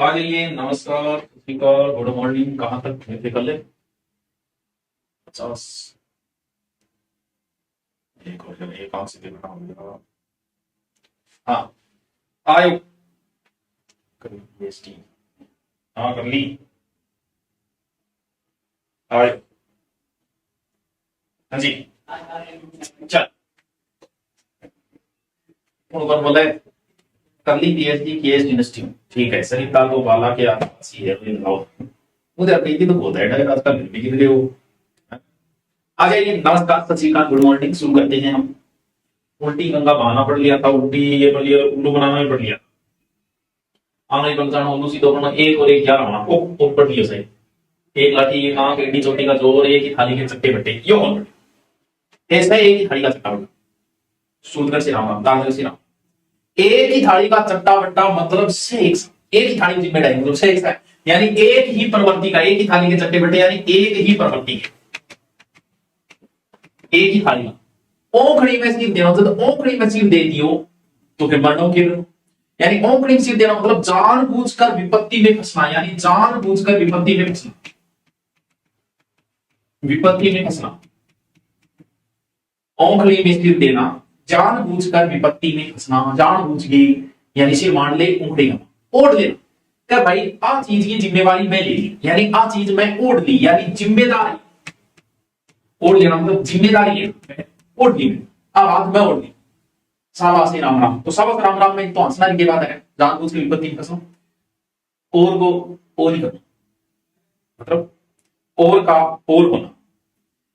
आ जाइए। नमस्कार, सत श्री अकाल, गुड मॉर्निंग। कहाँ तक थे कर ले? 50। एक और जन एक आंख से देखना होगा। हाँ, आयो कर ली PhD। हाँ कर ली। आयो। हाँ जी। चल ऊपर बोले कर ली PhD केस यूनिवर्सिटी में। ठीक है, सरिता तो बाला के आसपास ही है, मुझे बताओ। मुझे कहीं भी तो बोलता है आजकल घर भी कितने हो। आ जाइए। नमस्कार, सत श्री अकाल, गुड मॉर्निंग। शुरू करते हैं हम। उल्टी गंगा बहाना पढ़ लिया था, उल्टी ये पढ़ लिया, उल्लू बनाना भी पढ़ लिया। आंगली पंचाण उल्लू सीधो करना, एक और एक क्या होना ओ पढ़ लियो सही। एक लाठी एक आंख एडी चोटी का जोर, एक ही थाली के चट्टे बट्टे, यो कौन पढ़े? ऐसा है, एक ही थाली का चट्टा बट्टा। सूत्र से राम दादर से राम। एक ही थाली का चट्टा बट्टा मतलब सेक्स। एक ही थाली में डाली मतलब सेक्स है, यानी एक ही प्रवृत्ति का, एक ही थाली के चट्टे बट्टे, यानी एक ही प्रवृत्ति के, एक ही थाली का। ओखड़ी में सिर देना तो ओखड़ी में सिर दे दियो तो फिर मरणों के, यानी ओखड़ी में सिर देना मतलब जानबूझकर विपत्ति में फंसना, यानी जानबूझकर विपत्ति में फंसना, विपत्ति में फंसना। ओखड़ी में सिर देना, जानबूझकर विपत्ति में फंसना, जानबूझ के, यानी सिर मान ले ओखड़ी ओढ़ लेना। क्या भाई आ चीज की जिम्मेवारी मैं ले ली, यानी आ चीज मैं ओढ़ ली, यानी जिम्मेदारी। ओढ़ लेना मतलब जिम्मेदारी है, ओढ़ ली। अब आज मैं ओढ़ ली। शाबाश राम राम। तो शाबाश राम राम में तो हंसना की बात है, जानबूझ के विपत्ति में फंसना। और को और ही करना मतलब और का और होना,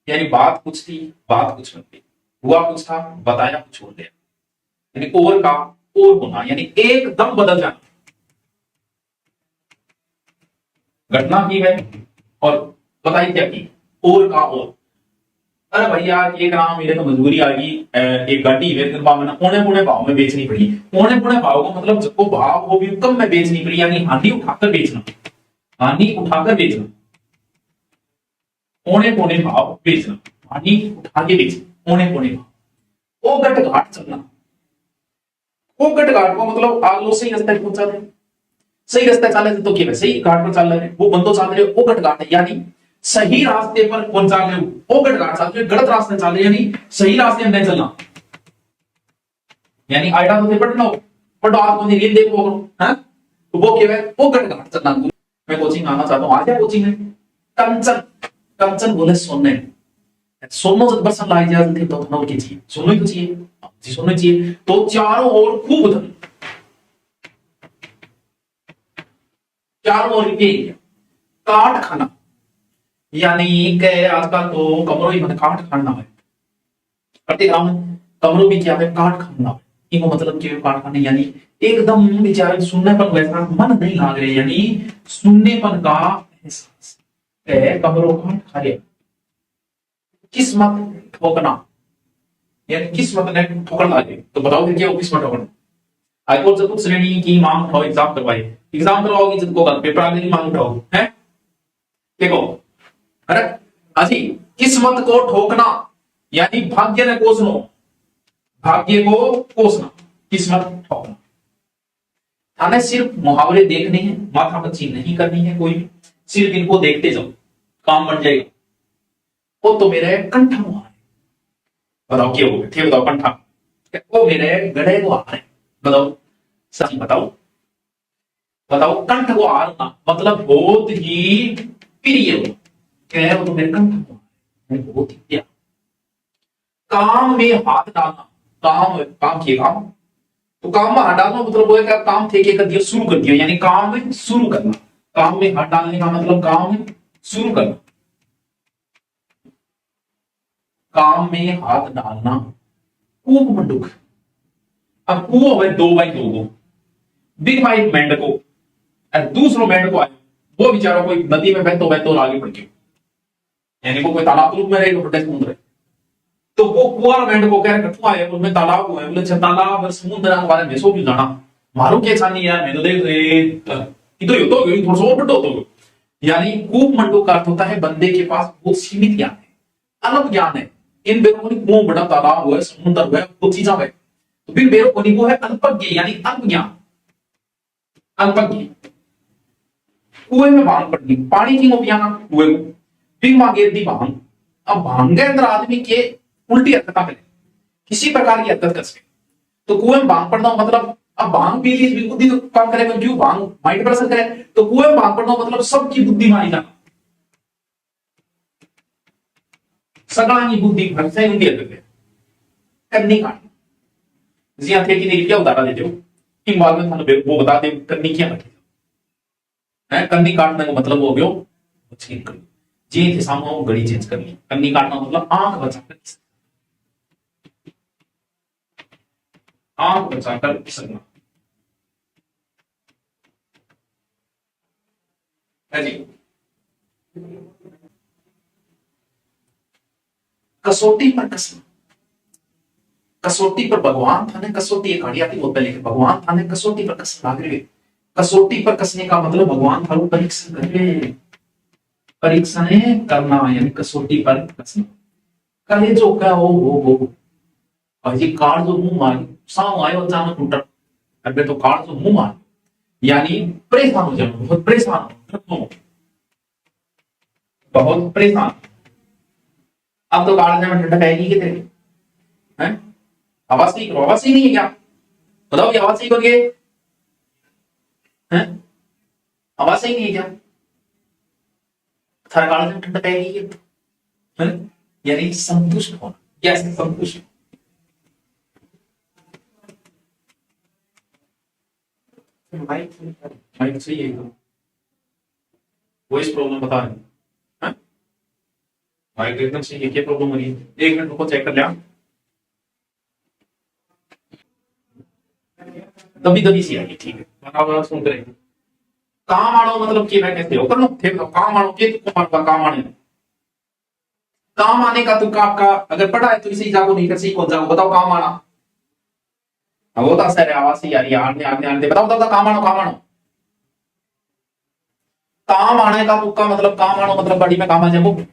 यानी बात कुछ थी बात कुछ बन गई, हुआ कुछ था बताया कुछ हो गया, यानी और का और होना, यानी एकदम बदल जाना। घटना की है और बताई क्या की, और का और। अरे भैया एक नाम मेरे तो मजबूरी आ गई, एक गाड़ी है पौने पौने भाव में बेचनी पड़ी। पौने पौने भाव का मतलब जब भाव हो भी कम में बेचनी पड़ी, यानी हानि उठाकर बेचना, हानि उठाकर बेचना, पौने पौने भाव बेचना, हानि उठा के बेचना, पौने पौने भाव। ओ गट घाट चलना, ओ गट घाट को मतलब आग लो सही रास्ते पहुंचा दे, सही रास्ते चले तो क्या सही घाट पर चल रहे वो बंदो चल रहे ओ गट घाट है, यानी सही रास्ते पर पहुंचा रहे हो। ओ गट घाट चल रहे गलत रास्ते चल रहे, यानी सही रास्ते में नहीं चलना, यानी आइडा तो पढ़ना हो पढ़ो आप को रील देखो करो, हैं तो वो क्या है वो गट घाट चलना। मैं कोचिंग आना चाहता हूं, आ जाए कोचिंग में। कंचन, कंचन बोले सोने, सोनो जब बरसन लाई जाए तो धन की चाहिए, सोनो ही तो चाहिए जी, सोनो ही चाहिए। तो चारों ओर खूब धन, चारों ओर काट खाना, यानी के आजकल तो कमरों ही मतलब काट खाना है, प्रत्येक गांव में कमरों भी क्या है काट खाना है। इनको मतलब क्या काट खाने, यानी एकदम बेचारे सुननेपन वैसा मन नहीं लाग रहे, यानी सुननेपन का एहसास है, कमरों काट खा रहे। किस्मत ठोकना, यानी किस्मत ने ठोकर लागे, तो बताओ क्या हो किस्मत ठोकना। हाईकोर्ट चतुर्थ श्रेणी की मांग उठाओ, एग्जाम करवाए, एग्जाम करवाओगी जिनको पेपर आने की मांग उठाओ है, देखो। अरे हाजी, किस्मत को ठोकना यानी भाग्य ने कोसना, भाग्य को कोसना, किस्मत ठोकना। हमें सिर्फ मुहावरे देखने हैं, माथा पच्ची नहीं करनी है कोई भी, सिर्फ इनको देखते जाओ काम बन जाएगा। वो तो मेरे कंठा मुहार है, बताओ क्या हो गया, बताओ कंठा, वो मेरे गड़े को हार है, बताओ सच बताओ, बताओ कंठ को हारना मतलब बहुत ही प्रिय हो, क्या है वो तो मेरे कंठ को बहुत ही प्रिय। काम में हाथ डालना, काम काम किए काम, तो काम में हाथ डालना मतलब वो है कि काम थे कर दिया शुरू कर दिया, यानी काम में शुरू करना। काम में हाथ डालने का मतलब काम में शुरू करना, काम में हाथ डालना। कूप मंडूक, अब कुओं में 2x2 को बिग वाइट मेंढको और दूसरो मेंढको आए, वो बेचारा कोई नदी में बहतो बहतो आगे बढ़ गया, यानी वो कोई तालाब में रहेगा बड़े समुद्र है, तो वो कुआं मेंढको कह रहे कठुआ है उनमें तालाब हुआ है, बोले अच्छा तालाब और समुद्र के बारे में सो भी जाना मालूम क्या छानी यार, मैं तो देख रहे इधर यो तो थोड़ा सा बड़ो तो, यानी कूप मंडूक का अर्थ होता है बंदे के पास बहुत सीमित ज्ञान है, अलग ज्ञान है। इन बेरों में कुआं बड़ा तालाब हुआ है, समुद्र हुआ है, वो चीजें है, तो फिर बेरों को है अल्पज्ञ, यानी अल्प ज्ञान, अल्पज्ञ। कुएं में भांग पड़नी, पानी की पियाना कुएं को, बिग मांगे दी भांग। अब भांग के अंदर आदमी के उल्टी हरकत करे, किसी प्रकार की हरकत कर सके, तो कुएं में भांग पड़ना मतलब अब भांग पी ली बुद्धि तो काम करेगा, क्यों भांग माइंड पर असर करे, तो कुएं में भांग पड़ना मतलब सबकी बुद्धि मारी जाना, सगळानी बुद्धि घर से उंदी हरकत करनी काटनी। जी थे कि नहीं क्या उदाहरण देते हो इन बाद में थाने वो बता दे करनी क्या रखी है, कन्नी काटने का मतलब हो गया छीन कर, जी थे सामने घड़ी चेंज कर ली, कन्नी काटना मतलब आंख बचाकर, आंख बचाकर सकना है जी। कसौटी पर कसना, कसौटी पर भगवान थाने कसौटी एक घड़ी आती बहुत पहले, भगवान थाने कसौटी पर कसना आगे, कसौटी पर कसने का मतलब भगवान थारू परीक्षा करे, परीक्षा करना यानी कसौटी पर कसना। कले जो क्या हो अजी कार जो मुंह मारी साव आयो अचानक उल्टा, अबे तो कार जो मुंह मारी यानी परेशान हो जाओ, बहुत परेशान हो, बहुत परेशान। अब तो कार में ठंडा है नहीं कि तेरे हैं, आवाज नहीं करो, आवाज ही नहीं है क्या, बताओ ये आवाज सही करके हैं, आवाज सही नहीं है क्या, थारा कार में ठंडा है यानी संतुष्ट होना, यस संतुष्ट। माइक सही है, वॉइस प्रॉब्लम बता रहे हैं, माइक एकदम सही है, क्या प्रॉब्लम हो रही है, एक मिनट रुको चेक कर लिया, दबी दबी सी आई, ठीक है बराबर सुन रहे हैं। काम आड़ो मतलब कि मैं कहते हो कर लो थे तो काम आड़ो के तुम का काम आने, काम आने का तुक्का आपका अगर पढ़ा है तो इसी जागो नहीं कर सी कौन जागो बताओ काम आना, अब होता सर आवाज ही आ रही है आने आने आने, बताओ बताओ काम आनो, काम आनो, काम आने का तुक्का मतलब काम आनो मतलब बड़ी में काम आ जाए,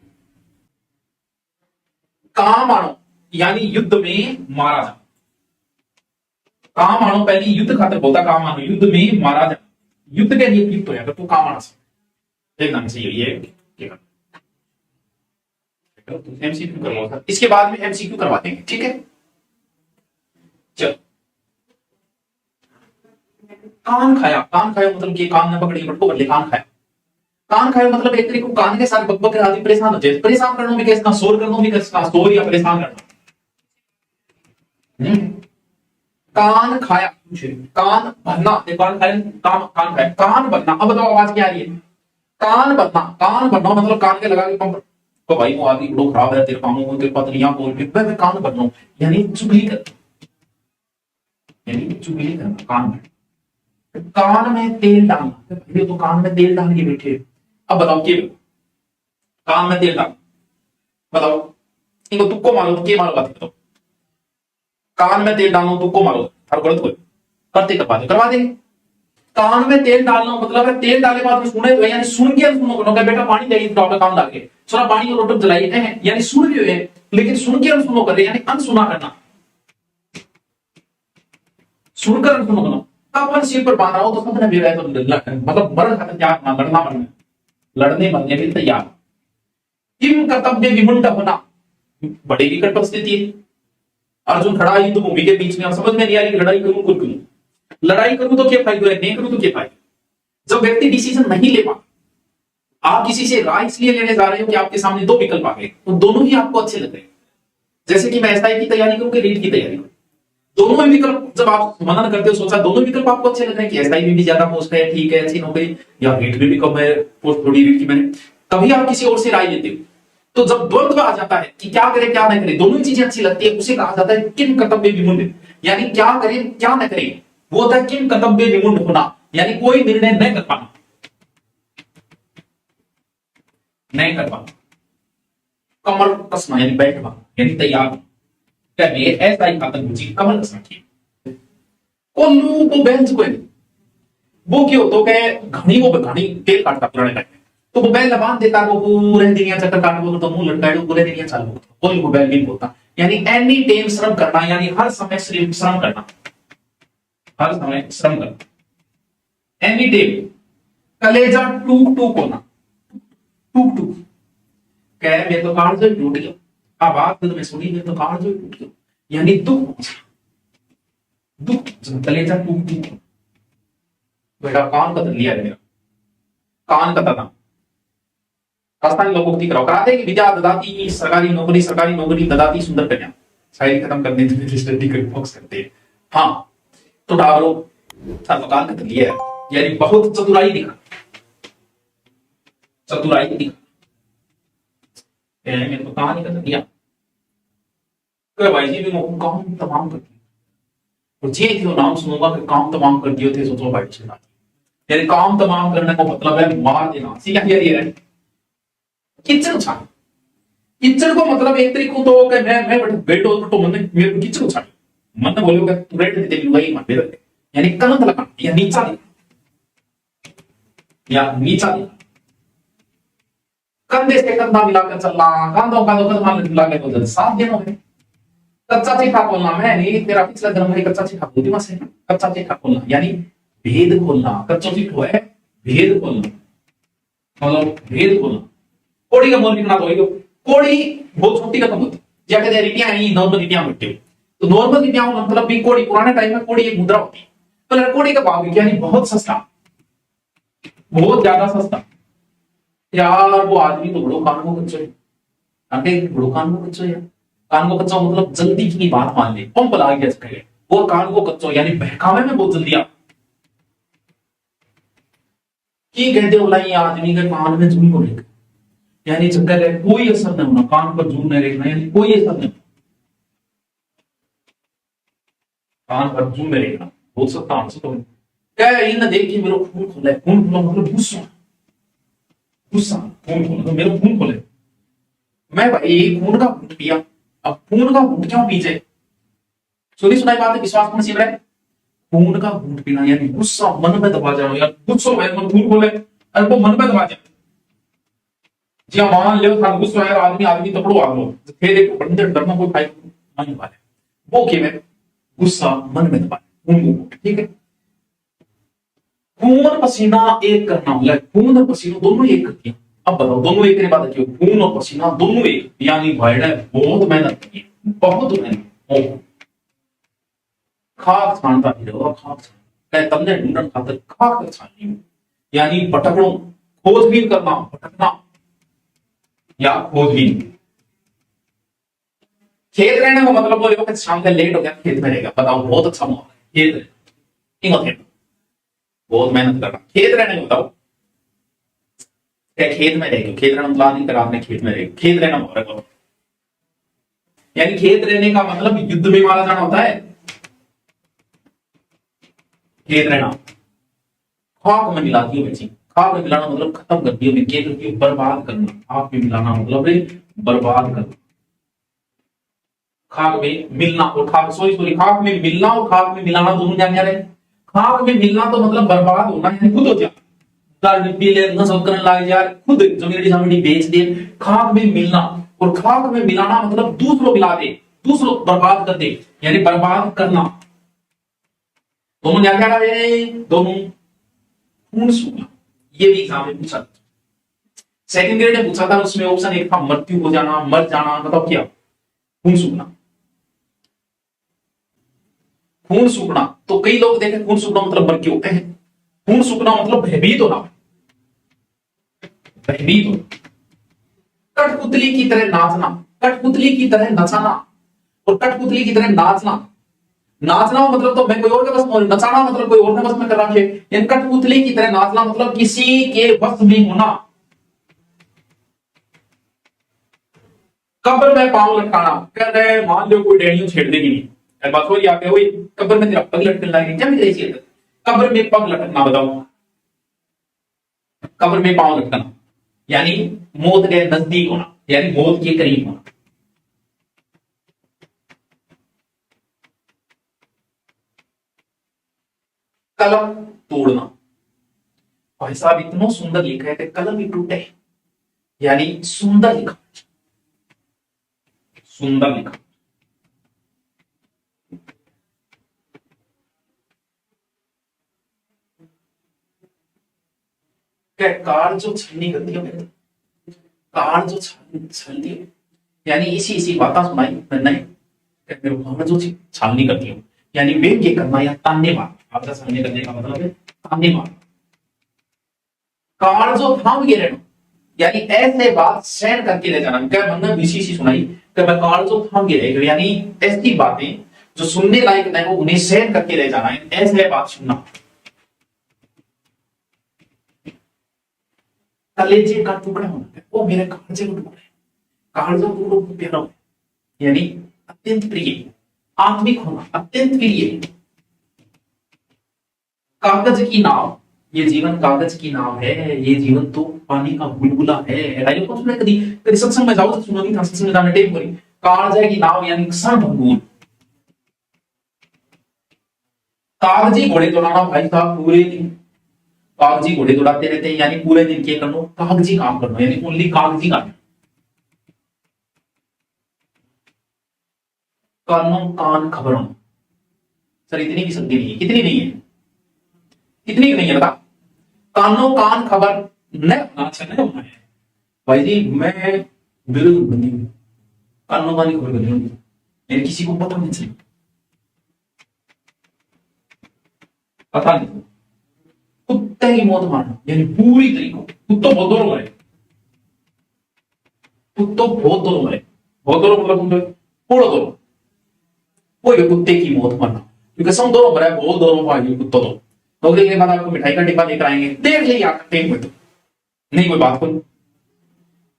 काम आनो यानी युद्ध में मारा जा, काम आनो पहले युद्ध खातर बोलता, काम आनो युद्ध में मारा जा, युद्ध के लिए युक्त हो अगर तू काम आना से एक नाम से ये क्या एमसीक्यू करवाओ, इसके बाद में एमसीक्यू करवा देंगे, ठीक है। चल कान खाया, कान खाया मतलब कि कान ने पकड़ी बटको बदले कान खाया, कान खाया मतलब एक तरीके को कान के साथ बकबक आदमी परेशान हो जाए, परेशान करना भी कैसे, शोर करना भी कैसे, शोर या परेशान करना, कान खाया, कान भरना, कान खाया काम कान खाया, कान भरना, अब बताओ आवाज क्या आ रही है, कान भरना, कान भरना मतलब कान के लगा के पंप तो भाई वो आदमी बड़ो खराब है तेरे कामों को, तेरे पत्नियां बोल के मैं कान भर रहा हूं यानी चुगली कर, यानी चुगली करना, कान भर, कान में तेल डालना, ये तो कान में तेल डाल के बैठे, अब बताओ के कान में तेल डाल, बताओ इनको तुक्को मारो तो के मारो बात बताओ, कान में तेल डालो तुक्को मारो हर गलत हो करते करवा दे, कान में तेल डालना मतलब है तेल डाले बाद में सुने तो यानी सुन के सुनो करो कि बेटा पानी चाहिए डॉक्टर काम डाल के थोड़ा पानी को रोटक जलाई है यानी सुन रहे हैं लेकिन सुन के सुनो कर रहे यानी अनसुना करना, सुनकर सुनो करना, अपन सिर पर बांध रहा हो तो सबने भी तो मतलब मरण खाते त्याग ना लड़ना मरना, लड़ने मरने के लिए तैयार, किम कर्तव्य विमुंड होना, बड़ी विकट परिस्थिति है, अर्जुन खड़ा युद्ध भूमि के बीच में, समझ में नहीं आ रही लड़ाई करूं खुद करूं, लड़ाई करूं तो क्या फायदा है, नहीं करूं तो क्या फायदा, जब व्यक्ति डिसीजन नहीं ले पा, आप किसी से राय इसलिए लेने जा रहे हो कि आपके सामने दो विकल्प आ गए तो दोनों ही आपको अच्छे लग रहे हैं, जैसे कि मैं एसआई की तैयारी करूं कि रीट की तैयारी करूं, दोनों ही विकल्प जब आप मनन करते हो सोचा दोनों विकल्प आपको अच्छे लग रहे हैं कि एसआई में भी ज्यादा पोस्ट है ठीक है अच्छी नौकरी, या रीट में भी कम है पोस्ट थोड़ी रीट की मैंने, तभी आप किसी और से राय लेते हो, तो जब द्वंद्व आ जाता है कि क्या करे क्या न करे, दोनों ही चीजें अच्छी लगती है उसे कहा जाता है किम कर्तव्य विमुंड, यानी क्या करे क्या न करे, वो होता है किम कर्तव्य विमुंड होना, यानी कोई निर्णय नहीं कर पाना, नहीं कर पाना, कमर कसना यानी बैठना यानी तैयार करने ऐसा ही खातर मुझे कमर कसना ठीक, कोल्लू को बेंच को वो क्यों तो कहे घनी वो घनी तेल काटता पुराने टाइम में, तो वो बैल लबान देता वो पूरे दुनिया चक्कर काटो तो मुंह लटकाए पूरे दुनिया चालू कोई वो बैल नहीं बोलता, यानी एनी टाइम श्रम करना यानी हर समय श्रम करना, हर समय श्रम करना एनी टाइम कलेजा टूक टूक होना, टूक टूक कह मेरे तो काल जो टूट गया, बात तो मैं सुनी, मेरे तो काल जो टूट गया, यानी दुख, दुख कलेजा टूक टूक। बेटा कान कतर लिया है मेरा, कान कतरना राजस्थानी लोकोक्ति करा दे कि विद्या ददाती सरकारी नौकरी ददाती सुंदर कन्या। शायरी खत्म कर दी तो स्टडी कर फोकस करते हैं। हाँ तो डाबरो कान कतर लिया है, यानी बहुत चतुराई दिखा, चतुराई दिखा मेरे को कहां नहीं कर दिया भाई जी, भी काम तमाम कर दिया, और जे थे नाम सुनूंगा कि काम तमाम कर दिए थे, सोचो भाई जी, यानी काम तमाम करने का मतलब है मार देना, सीखा ये है किचन छाड़। किचन को मतलब एक तरीको तो कि मैं बैठो तो मन मेरे को किचन छाड़, मन बोलो कि तू रेट दे लुगाई मत दे, यानी कलंक लगा या नीचा दिखा, या नीचा दिखा, कंधे से कंधा मिलाकर चलना, कांधों कांधों कंधा मिलाकर बोलते साथ देना है। कच्चा चिट्ठा खोलना, मैं नहीं तेरा पिछला जन्म में कच्चा चिट्ठा खोल दिया से, कच्चा चिट्ठा खोलना यानी भेद खोलना, कच्चा चिट्ठा है भेद खोलना, मतलब भेद खोलना। कोड़ी का मोल निकला तो कोड़ी बहुत छोटी रकम होती, जैसे दे रिटियां नहीं नॉर्मल रिटियां मिलती, तो नॉर्मल रिटियां मतलब भी कोड़ी, पुराने टाइम में कोड़ी एक मुद्रा होती, तो कोड़ी का भाव यानी बहुत सस्ता, बहुत ज्यादा सस्ता। यार वो आदमी तो बड़ो कान को कच्चो है, आगे बड़ो कान को कच्चो है, कान को कच्चा मतलब जल्दी की बात मान ले, पंप ला गया इसके लिए, वो कान को कच्चो यानी बहकावे में बहुत जल्दी आ की कहते हो लाई आदमी के कान में जून को लेकर, यानी चक्कर है कोई असर नहीं होना, कान पर जून नहीं रहना, यानी कोई असर नहीं, कान पर जून नहीं रहना, बहुत सत्ता आंसर तो क्या इन देखिए मेरा खून खोला है, खून खोला मतलब गुस्सा, गुस्सा खून खोला तो मेरा खून खोले, मैं भाई खून का घूंट पिया, अब खून का घूंट क्यों पीछे, सुनी सुनाई बात है, विश्वास कौन सी रहा, खून का घूंट पीना यानी गुस्सा मन में दबा जाओ, यार गुस्सा है तो खून खोले, अरे वो मन में दबा जाए, जी मान लो था गुस्सा है आदमी, आदमी तकड़ो आ लो फिर एक बंदे डरना कोई फायदा नहीं वाले, वो के में गुस्सा मन में दबा खून को, ठीक है। खून पसीना एक करना होला, खून और पसीना दोनों एक करती है, अब बताओ दोनों एक करने बाद क्यों, खून और पसीना दोनों एक, यानी भाई बहुत मेहनत की, बहुत मेहनत, खाक छानता ही रहो, खाक छान तमने ढूंढन खातर खाक छानी, यानी भटकणो, खोजबीन करना, भटकना या खोजबीन। खेत रहने का मतलब वो कि शाम का लेट हो गया खेत में रहेगा, बताओ बहुत अच्छा माहौल है खेत, बहुत मेहनत करना, खेत रहने को बताओ क्या खेत में रहेगा, खेत रहना मतलब नहीं करा आपने खेत में रहेगा, खेत रहना हो, यानी खेत रहने का मतलब युद्ध में मारा जाना होता है, खेत रहना। खाक में मिलाती हो बच्ची, खाक में मिलाना मतलब खत्म कर दियो, क्या करती हो बर्बाद करना, खाक में मिलाना मतलब बर्बाद करना, खाक में मिलना और खाक सॉरी खाक में मिलना और खाक में मिलाना दोनों जान रहे, खाक में मिलना तो मतलब बर्बाद होना, यानी खुद हो जा खुद जमीन जमीन बेच दे, खाक में मिलना और खाक में मिलाना मतलब दूसरों मिला दे, दूसरों बर्बाद कर दे, यानी बर्बाद करना, दोनों क्या क्या रहे, दोनों खून सूखना, ये भी एग्जाम में पूछा, सेकंड ग्रेड में पूछा था, उसमें ऑप्शन एक था मृत्यु हो जाना, मर जाना, मतलब क्या खून सूखना, खून सूखना तो कई लोग देखे खून सूखना मतलब मर क्यों होते हैं, खून सूखना मतलब भयभीत होना, भयभीत हो, कठपुतली की तरह नाचना, कठपुतली की तरह नचाना, और कठपुतली की तरह नाचना, नाचना मतलब तो मैं कोई और के बस में, नचाना मतलब कोई और के बस में कर रखे, यानी कठपुतली की तरह नाचना मतलब किसी के बस में होना, कब्र में पांव लटकाना, कह रहे मान लो कोई डैडियों छेड़ देगी नहीं, बात हो रही आके वही कब्र में तेरा पग लटकने लगेगी, क्या मिल रही कब्र में पग लटकना, बताओ कब्र में पांव लटकना यानी मौत के नजदीक होना, यानी मौत के करीब होना, कलम तोड़ना, भाई साहब इतना सुंदर लिखा है कि कलम ही टूटे, यानी सुंदर लिखा, सुंदर लिखा, क्या कार जो छलनी करती है मेरे, कार जो छलती है, यानी इसी इसी बात सुनाई नहीं, कार जो छालनी करती हूँ, यानी व्यंग्य करना या तान्ने मारना। आपका छालनी करने का मतलब है तान्ने मारना। कार जो थाम गिरे, यानी ऐसे बात सहन करके ले जाना। क्या मतलब इसी सुनाई कि मैं कार जो थाम गिरे, यानी ऐसी बातें जो सुनने लायक नहीं हो उन्हें सहन करके ले जाना है, ऐसे बात सुनना। कलेजे का टुकड़ा होना है, वो मेरे कालजे का टुकड़ा है, कालजा टुकड़ों को प्यारा हो, यानी अत्यंत प्रिय, आत्मिक होना, अत्यंत प्रिय। कागज की नाव, ये जीवन कागज की नाव है, ये जीवन तो पानी का बुलबुला है। राइयो को सुने कभी कभी सत्संग में जाओ तो सुनो नहीं था, सत्संग में जाने टेप बोली कागज की नाव यानी क्षणभंगुर। कागजी घोड़े दौड़ाना भाई साहब पूरे दिन कागजी घोड़े दौड़ाते रहते हैं, यानी पूरे दिन क्या करना, कागजी काम करना, यानी ओनली कागजी काम। कानों कान खबरों, सर इतनी भी शक्ति नहीं है, कितनी नहीं है, कितनी नहीं है बता। कानों कान खबर न, अच्छा नहीं होना है भाई जी, मैं बिल्कुल बनी हूं कानों कान खबर करनी होगी, यानी किसी को पता नहीं चले, पता नहीं। कुत्ते की मौत मारना, यानी पूरी तरीकों, कुत्तों बहुत दोनों मरे, कुत्तों बहुत दोनों मरे, बहुत दोनों मतलब पूरा दोनों, वो ये कुत्ते की मौत मारना, क्योंकि सब दोनों मरे, बहुत दोनों भाई कुत्तों तो नौकरी के बाद आपको मिठाई का डिब्बा लेकर आएंगे, देख ले यार टेप में तो नहीं कोई बात कोई।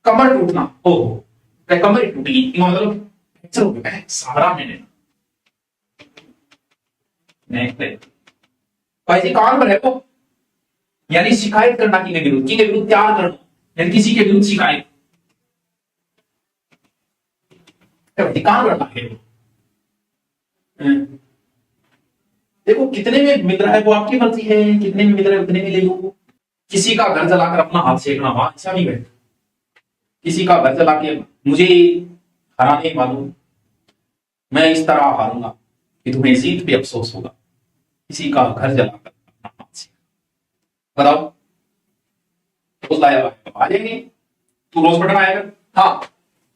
कमर टूटना, ओहो कमर टूट गई, मतलब फ्रैक्चर हो गया सारा मैंने भाई जी कान पर है वो, यानी शिकायत करना किसी के विरुद्ध त्याग करना, यानी किसी के विरुद्ध शिकायत, कान करना है। देखो कितने में मिल रहा है वो आपकी मर्जी है, कितने में मिल रहा है उतने में ले लो। किसी का घर जलाकर अपना हाथ सेकना, वहां ऐसा नहीं है, किसी का घर जला के मुझे हराने मालूम, मैं इस तरह हारूंगा कि तुम्हें जीत पे अफसोस होगा। किसी का घर जलाकर अपना हाथ सेकना, बताओ रोज लाया आ जाएंगे, तू रोज बटन आएगा। हाँ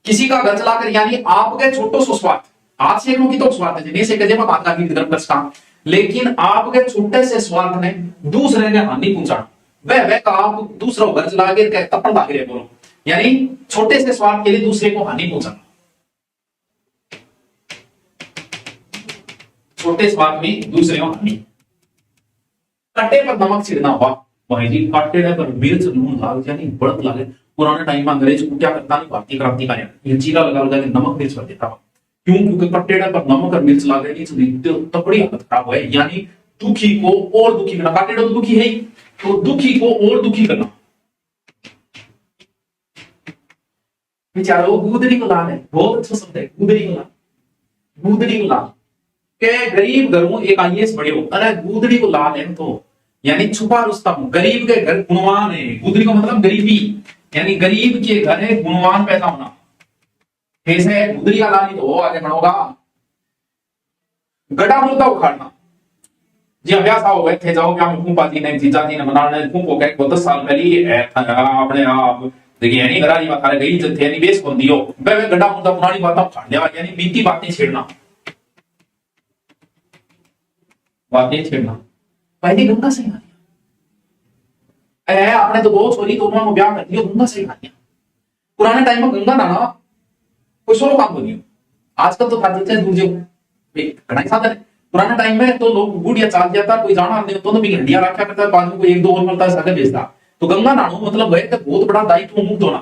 किसी का घर जलाकर, यानी आपके छोटो सो स्वार्थ, हाथ सेकनो की तो स्वार्थ है, नहीं से कजे बात का गर्म करता, लेकिन आपके छोटे से स्वार्थ ने दूसरे ने हानि पहुंचाना, वह का आप दूसरा घर जला के तपन लागे बोलो, यानी छोटे से स्वार्थ के लिए दूसरे को हानि पहुंचाना, छोटे स्वार्थ में दूसरे को हानि। कट्टे पर नमक छिड़ना, वाह भाई जी, काटे पर मिर्च नून लाग, यानी बढ़त लागे। पुराने टाइम में अंग्रेज को क्या करता नहीं, भारतीय क्रांतिकारी ये जीरा लगा लगा के नमक मिर्च कर देता, क्यों, क्योंकि कट्टे पर नमक और मिर्च लागे तो बड़ी हालत खराब है, यानी दुखी को और दुखी करना, काटे तो दुखी है तो दुखी को और दुखी करना। बेचारो गुदड़ी को लाल है, बहुत अच्छा शब्द है गुदड़ी को लाल, गुदड़ी को लाल के गरीब घरों एक आईएएस बड़े हो, अरे गुदड़ी को लाल है तो यानी छुपा रुस्तम, गरीब के घर गुणवान है, गुदड़ी का मतलब गरीबी, यानी गरीब के घर है गुणवान पैदा होना, ऐसे गुदड़ी का लाल ही तो आगे बढ़ोगा। गड़ा मुर्दा उखाड़ना, जी अभ्यास हो गए थे जाओ क्या फूफा जी ने जीजा जी ने मनाने फूफो के 10 साल पहले अपने आप देखिए यानी गरा जी बता रहे गई थे यानी बेस को दियो वे गड्ढा मुद्दा पुरानी बातें उखाड़ लिया, यानी बीती बातें छेड़ना, बातें छेड़ना। पहले गंगा से गा दिया, आपने तो दो छोरी दोनों को ब्याह कर दिया, गंगा से गा दिया। पुराने टाइम में गंगा नाना कोई सोलो काम बनी, आजकल तो था दूर जो कढ़ाई साधन है। पुराने टाइम में तो लोग गुड़िया चाल जाता, कोई जाना नहीं तो भी हंडिया रखा करता है, बाद में कोई एक दो और मिलता है सागे बेचता। तो गंगा नानो मतलब वह तो बहुत बड़ा दायित्व मुक्त होना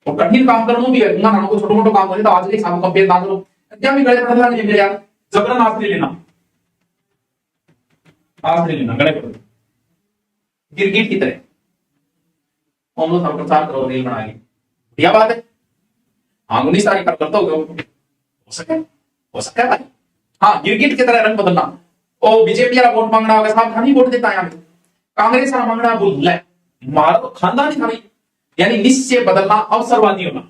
और कठिन काम करना भी है। गंगा नानो को छोटे मोटे काम करे तो आज के सामने कंपेयर ना करो, क्या भी गले पड़ने लगे यार, जबरन आज ले लेना, आज ले लेना गले पड़ गिरगिट की तरह हम लोग प्रचार करो, रील बनाएंगे, बढ़िया बात है। हाँ 19 तारीख पर करता हो सके भाई। हाँ गिरगिट की तरह रंग बदलना, ओ बीजेपी वाला वोट मांगना होगा साहब, खानी वोट देता है यहाँ पे, कांग्रेस वाला मांगना बोल ले मारा तो खानदान ही था भाई, यानी निश्चय बदलना, अवसरवादी होना,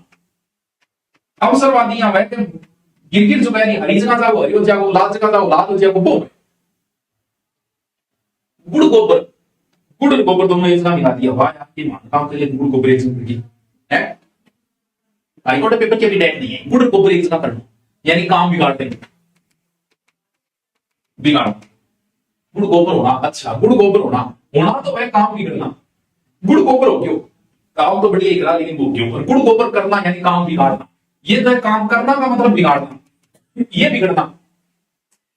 अवसरवादी यहाँ गिरगिट जो है हरी जगह जाओ हरी हो जाओ, लाल जगह जाओ लाल हो जाओ, वो गुड़ गोबर गुड़ और गोबर दोनों एक साथ मिला दिया, वाह यार ये मान काम के लिए गुड़ गोबर एक साथ है। हाईकोर्ट पेपर की अभी डेट नहीं है, गुड़ और गोबर एक साथ करना यानी काम बिगाड़ देंगे, बिगाड़। गुड़ गोबर होना, अच्छा गुड़ गोबर होना, होना तो वह काम बिगड़ना, गुड़ गोबर हो क्यों, काम तो बढ़िया इकरा लेकिन वो क्यों, गुड़ गोबर करना यानी काम बिगाड़ना, ये तो काम करना का मतलब बिगाड़ना, ये बिगड़ना,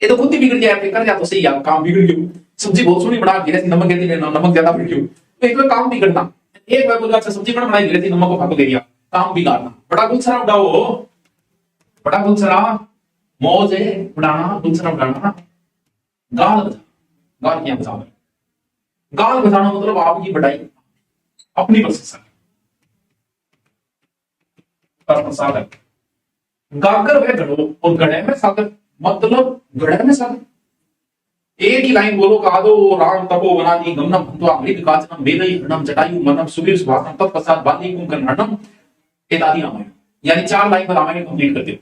ये तो खुद ही बिगड़ जाए, कर जा तो सही यार, काम बिगड़ क्यों, सब्जी बहुत सोहनी बना दी, नमक कहती है नमक ज्यादा पड़ क्यों, तो एक काम बिगड़ना, एक बार बोला अच्छा सब्जी बना बनाई दी, नमक को फाक दे दिया, काम बिगाड़ना, बड़ा गुलसरा उड़ाओ, बड़ा गुलसरा, मौज है उड़ाना, गुलसरा उड़ाना, गाल गाल क्या बजाओ, गाल बजाना मतलब आपकी बढ़ाई अपनी प्रशंसा, सागर गागर वह गढ़ो और गढ़े में सागर, मतलब गढ़े में सागर, एक ही लाइन बोलो का दो राम तपो वनादि गमनम हंत्वा मृगकाचनम वेदई हरणम जटायु मनम सुग्रीव सुभाषम तत्पश्चात बाली कुंभकर्णम एतादि रामायण, यानी 4 लाइन में रामायण कंप्लीट करते हो।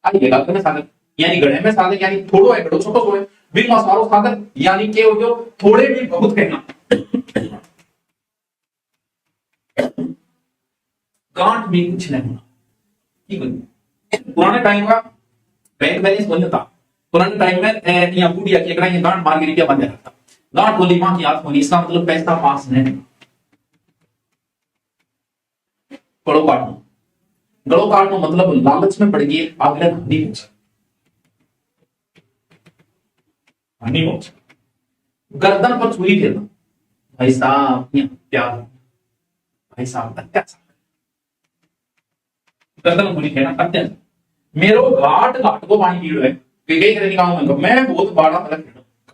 आइए गागर में सागर यानी गढ़े में सागर, यानी थोड़ो है गढ़ो छोटो सो है, बिन मासारो सागर यानी के हो गयो थोड़े भी बहुत कहना, गांठ में कुछ नहीं होना, पुराने टाइम का बैंक बैलेंस नहीं था, पुराने टाइम में यहाँ बूढ़िया की अगर गांठ मार के रुपया बंद रखता, गांठ बोली मां की हाथ होनी, इसका मतलब पैसा पास नहीं, गड़ो काटना, गड़ो काटना मतलब लालच में पड़ गए अगले हानि पहुंचा, हानि पहुंचा, गर्दन पर छुरी फेरना, भाई साहब प्यार, भाई साहब अत्याचार, गर्दन छुरी फेरना अत्याचार, मेरो घाट घाट को पानी पी रहे कई करने का मतलब मैं बहुत बड़ा मतलब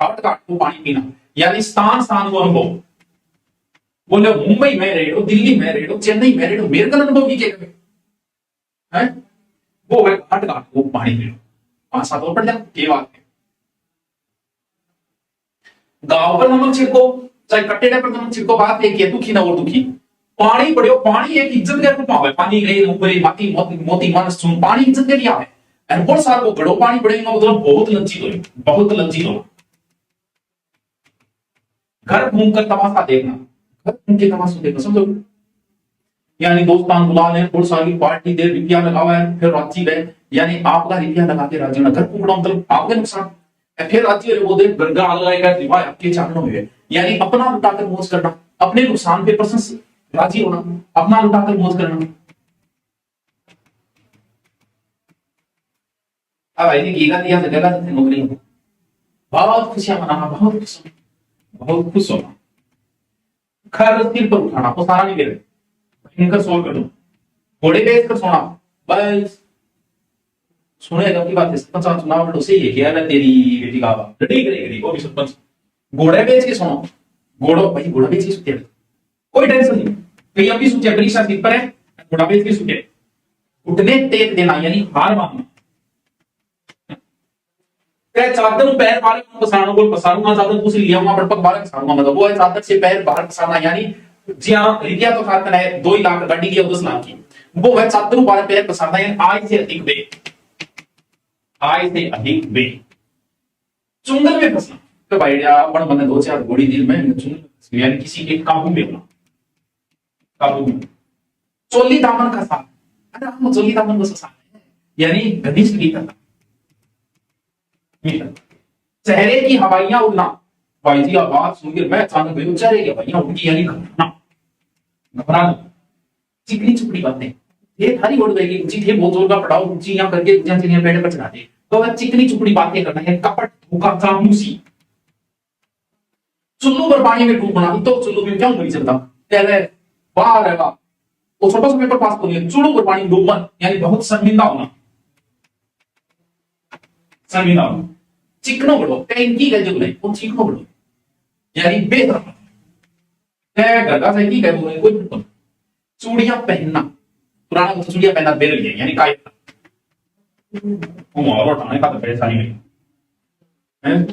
घाट घाट को पानी पीना यानी स्थान स्थान को अनुभव, बोले मुंबई में रह लो, दिल्ली में रह लो, चेन्नई में रह लो, मेरे का अनुभव की क्या है, वो है घाट घाट को पानी पी लो, 5-7 और पड़ जाए के बात है, गांव पर नमक छिड़को चाहे कट्टे पर नमक छिड़को, बात एक है दुखी ना और दुखी, पानी पड़ियो, पानी एक इज्जत का रूप है, पानी गए ऊपर माटी मोती मन सुन, पानी इज्जत के लिए है, और बहुत साल को गड़ो पानी पड़ेगा मतलब बहुत लज्जित हो, बहुत लज्जित हो, घर घूम कर तमाशा देखना, घर घूम के तमाशा देखना समझो, यानी दोस्तान बुला ले, बहुत सारी पार्टी दे, रुपया लगावा है, फिर रांची गए, यानी आपका रुपया लगा के राज्य ना घर घूमना मतलब आपके नुकसान, फिर राज्य वो दे गरगा आ लगाएगा दिवाय आपके चारणों में, यानी अपना लुटाकर मौज करना, अपने नुकसान पे प्रशंसा राजी होना, अपना लुटाकर मौज करना। अब ऐसी गीगा दिया जगह से नौकरी बहुत खुशियां मनाना, बहुत खुश होना, खैर सिर पर उठाना वो सारा नहीं दे रहे, इनका सोल कर दो, घोड़े पे इसका सोना बस, सुनेगा की बात है, सरपंच चुनाव लड़ो से ये किया ना तेरी बेटी का लड़ी करेगी वो भी सरपंच, घोड़े बेच के सोना, घोड़ो भाई घोड़ा बेच के सुते, कोई टेंशन नहीं, कहीं अभी सोचे परीक्षा सिर पर है, घोड़ा बेच के सुते, उठने तेज देना यानी हार मानना, चादर पैर बाहर पसारना, बोल पसारूंगा चादर दूसरी लिया हुआ बड़पक बाहर पसारूंगा, मतलब वो है चादर से पैर बाहर पसारना, यानी जी हाँ रिया तो खाता है 2 लाख गाड़ी लिया 10 लाख की, वो है चादर बाहर पैर पसारना, यानी आय से अधिक बे, आय से अधिक बे, चुंगल में फंसना, तो भाई अपन बने 2-4 घोड़ी दिल में चुंगल, यानी किसी के काबू में होना, काबू में, चोली दामन का साथ, अरे हम चोली दामन का साथ यानी घनिष्ठ की तरह, चेहरे की हवाइयां उड़ना, भाई जी आवाज सुनकर मैं अचानक भाई चेहरे की हवाइयां उड़ गई यानी घबराना, घबराना, चिकनी चुपड़ी बातें, ये थारी उड़ गई, ऊंची थे बहुत जोर का पड़ाव, ऊंची यहां करके ऊंचा चिड़िया पेड़ पर चढ़ाते, तो वह चिकनी चुपड़ी बातें करना है, कपट धोखा चापलूसी, चुल्लू पर पानी में डूबना, तो चुल्लू में क्यों नहीं चलता, पहले बाहर है वाह, वो छोटा सा पेपर पास कर लिया, चुल्लू पर पानी डूबना यानी बहुत शर्मिंदा होना, शर्मिंदा होना, चिकनो बड़ो इनकी गल जो नहीं वो चिकनो बड़ो यानी बेहतर है, गरगा से की कह बोले कोई चूड़ियां पहनना, पुराना तो चूड़ियां पहनना बेर लिया यानी काय वो मारो ठाने का तो पैसा नहीं है,